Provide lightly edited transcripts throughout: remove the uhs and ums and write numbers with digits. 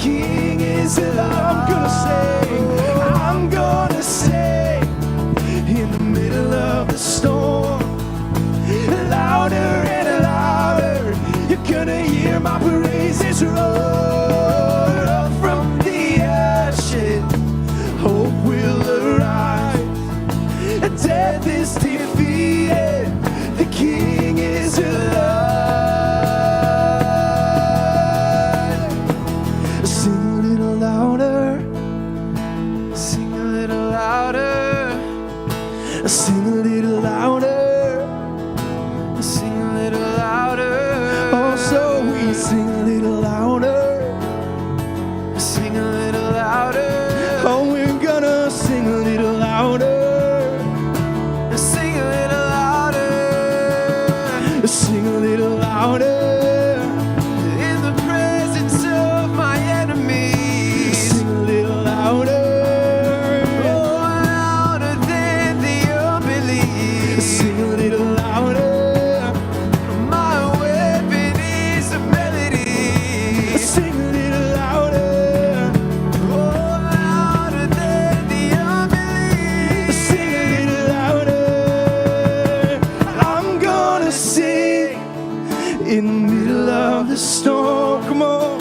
King is alive. I'm gonna sing in the middle of the storm. Louder and louder, you're gonna hear my praises roar. Up from the ashes, hope will arise. Death is defeated, the King is alive. Sing a little louder, sing a little louder, sing a little louder, sing a little louder. Oh, so we sing a little louder, sing a little louder. Oh, we're gonna sing a little louder. Sing a little louder, sing a little louder, in the presence of my enemies. Sing a little louder, oh, louder than the unbelief. Sing a little louder, my weapon is a melody. Sing a little louder, oh, louder than the unbelief. Sing a little louder. I'm gonna sing in the middle of the storm. Come on,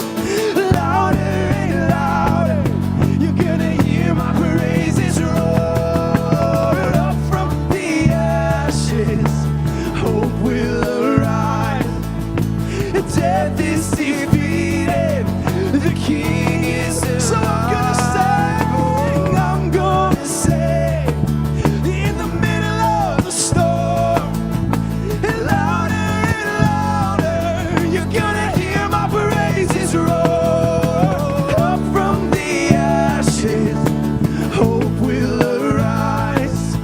louder and louder, you're gonna hear my praises roar. Up from the ashes, hope will arise. Death is defeated, the King is alive. So I'm gonna sing in the middle of the storm. Louder and louder, you're gonna hear my praises roar. Up from the ashes, hope will arise.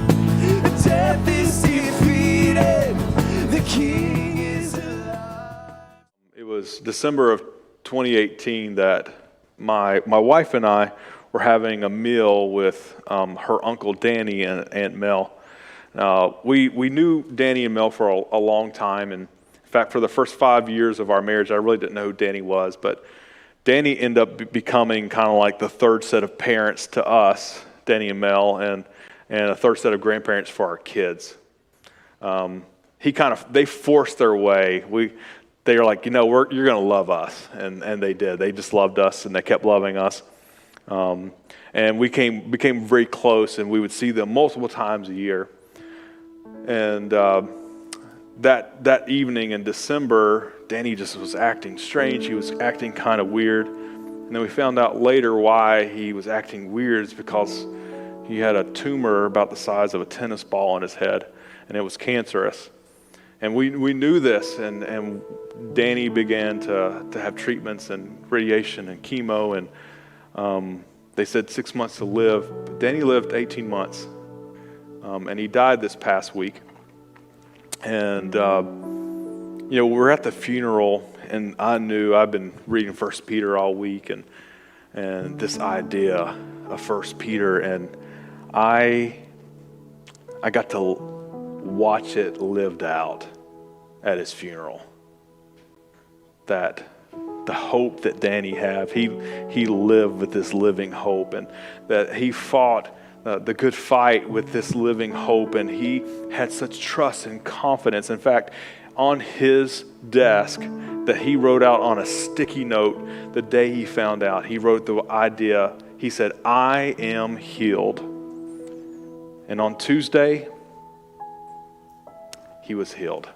Death is defeated, the King is alive. It was December of 2018 that my wife and I were having a meal with her uncle Danny and Aunt Mel. We knew Danny and Mel for a long time, and in fact, for the first 5 years of our marriage, I really didn't know who Danny was, but Danny ended up becoming kind of like the third set of parents to us, Danny and Mel, and a third set of grandparents for our kids. They forced their way. They were like, you're going to love us, and they did. They just loved us, and they kept loving us. And we became very close, and we would see them multiple times a year. And that evening in December, Danny just was acting strange. He was acting kind of weird. And then we found out later why he was acting weird is because he had a tumor about the size of a tennis ball on his head, and it was cancerous. And we knew this, and Danny began to have treatments and radiation and chemo, and they said 6 months to live. But Danny lived 18 months, and he died this past week. And we're at the funeral, and I knew I've been reading 1 Peter all week, and this idea of 1 Peter, and I got to watch it lived out at his funeral. That the hope that Danny had, he lived with this living hope, and that he fought the good fight with this living hope, and he had such trust and confidence. In fact, on his desk that he wrote out on a sticky note the day he found out, he wrote the idea, he said, "I am healed." And on Tuesday, he was healed.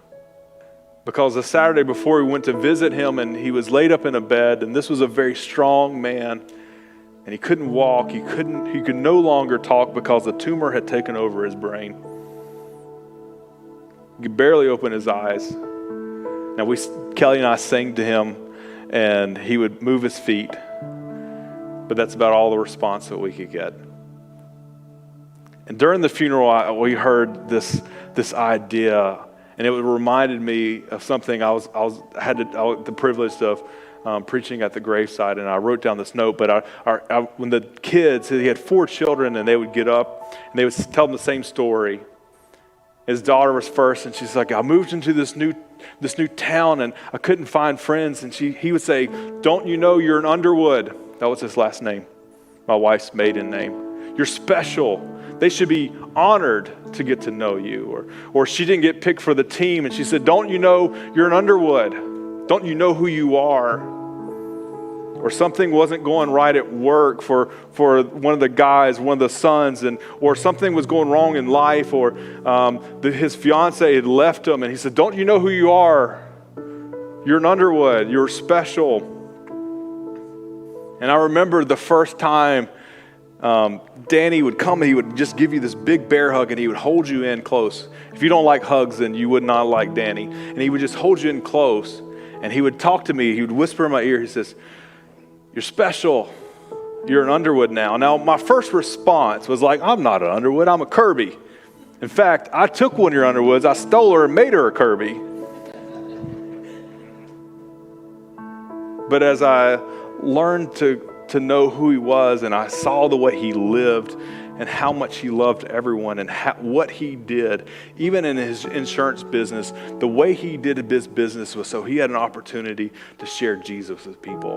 Because the Saturday before, we went to visit him, and he was laid up in a bed, and this was a very strong man, and he couldn't walk, he could no longer talk because the tumor had taken over his brain. He could barely open his eyes. Now Kelly and I sang to him, and he would move his feet, but that's about all the response that we could get. And during the funeral, we heard this idea, and it reminded me of something I had the privilege of preaching at the graveside, and I wrote down this note. But when the kids, he had 4 children, and they would get up and they would tell them the same story. His daughter was first, and she's like, "I moved into this new town, and I couldn't find friends." And he would say, "Don't you know you're in Underwood? That was his last name, my wife's maiden name. You're special. They should be honored to get to know you. Or she didn't get picked for the team, and she said, don't you know you're an Underwood? Don't you know who you are? Or something wasn't going right at work for one of the guys, one of the sons, or something was going wrong in life, or his fiance had left him, and he said, don't you know who you are? You're an Underwood. You're special. And I remember the first time Danny would come and he would just give you this big bear hug and he would hold you in close. If you don't like hugs, then you would not like Danny. And he would just hold you in close and he would talk to me. He would whisper in my ear. He says, you're special. You're an Underwood now. Now, my first response was like, I'm not an Underwood. I'm a Kirby. In fact, I took one of your Underwoods. I stole her and made her a Kirby. But as I learned to know who he was, and I saw the way he lived and how much he loved everyone and what he did, even in his insurance business, the way he did his business was so he had an opportunity to share Jesus with people.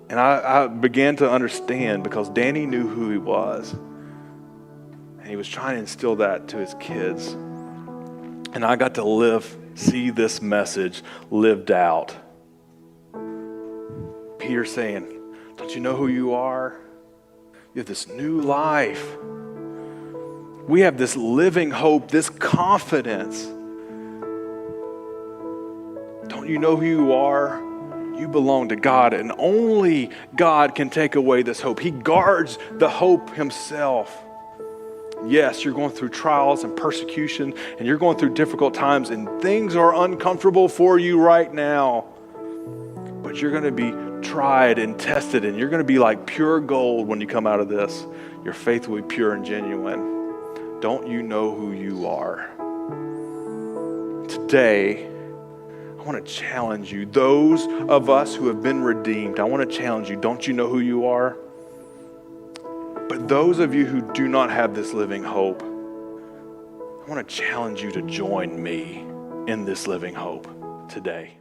And I began to understand because Danny knew who he was. And he was trying to instill that to his kids. And I got to see this message lived out. Peter saying, don't you know who you are? You have this new life. We have this living hope, this confidence. Don't you know who you are? You belong to God, and only God can take away this hope. He guards the hope himself. Yes, you're going through trials and persecution, and you're going through difficult times, and things are uncomfortable for you right now. But you're going to be tried and tested, and you're going to be like pure gold when you come out of this. Your faith will be pure and genuine. Don't you know who you are? Today, I want to challenge you. Those of us who have been redeemed, I want to challenge you. Don't you know who you are? But those of you who do not have this living hope, I want to challenge you to join me in this living hope today.